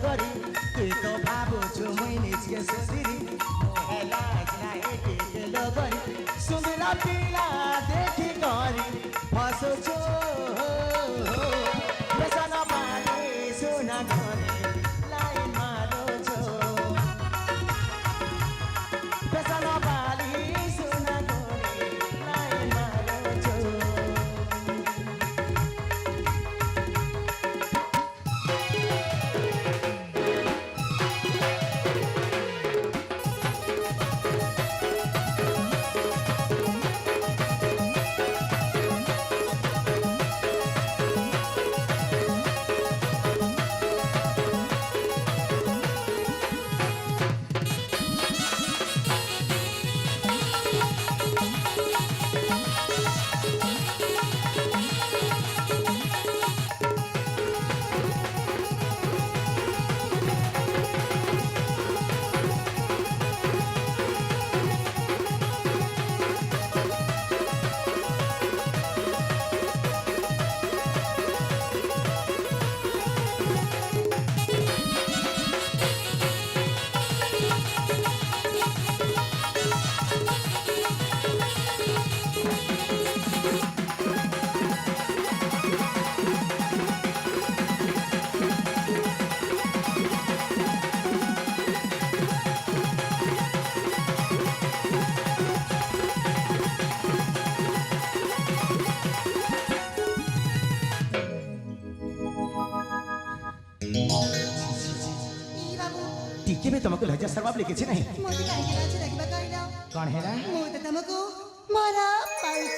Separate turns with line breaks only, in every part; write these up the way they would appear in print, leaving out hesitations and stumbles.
गरी तुई तो भाबुछु मुई निजके सुंदरी मोहे लाज नाही टिकेलो गरी सुंदर पिला देखि गरी फसुछु बेसन पानी सुना गरी लाइन मारोछु बेसन पानी सुना गरी लाइन मारोछु टिके में तुमको लज्जा शर्म लिखे नहीं
मोते काहे लाज राखिबा कहला
कौन है ना
मोते तुमको मरा पाउछ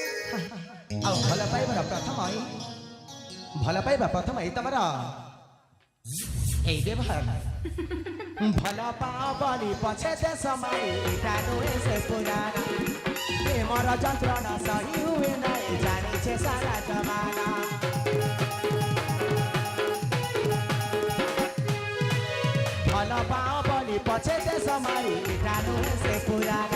ଆଉ ଭଲ ପାଇବାର ପ୍ରଥମ ଭଲ ପାଇବା ପ୍ରଥମ ତମର ଏଇ ବ୍ୟବହାର ଭଲ ପାବନି ପଛେ ଦେଶ ମାରି ଏଟା ନୁହେଁ ସେ ପୁରାଣ ପ୍ରେମର ଯନ୍ତ୍ରଣା ସହି ହୁଏ ନାହିଁ ଜାଣିଛେ ସାରା ଜମାନା ଭଲ ପାବନି ପଛେ ଦେଶ ମାରି ଏଟା ନୁହେଁ ସେ ପୁରାଣ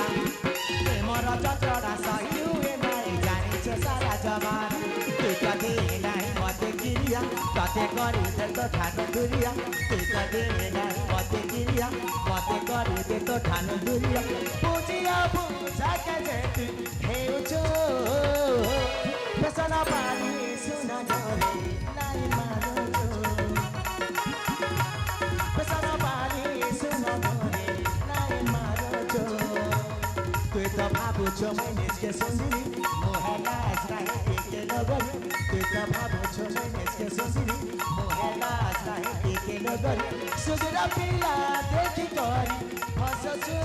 ପ୍ରେମର ଯନ୍ତ୍ରଣା ସହି ହୁଏ ନାହିଁ ଜାଣିଛେ ସାରା ଜମାନା तू कदे नहीं मत गिरिया तते करी दे तो ठान दुरिया तू कदे नहीं मत गिरिया मत करी दे तो ठान दुरिया पूजिया पूजा के जे तू हेउचो बेसना पानी सुना गरे लाई मारो बेसना पानी सुना गरे लाई मारो तू तो भाबुछो मैं निजके सुंदरी मोहे लाज नाही के लगरी तू तो भाबुछो मैं निजके सुंदरी मोहे लाज नाही के लगरी सुजरा पिला देखि गरी फसछु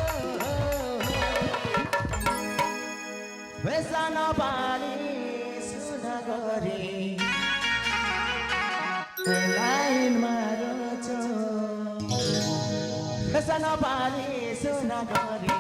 बेसना पानी सुना गरी लाइन मारोछु बेसना पानी सुना गरी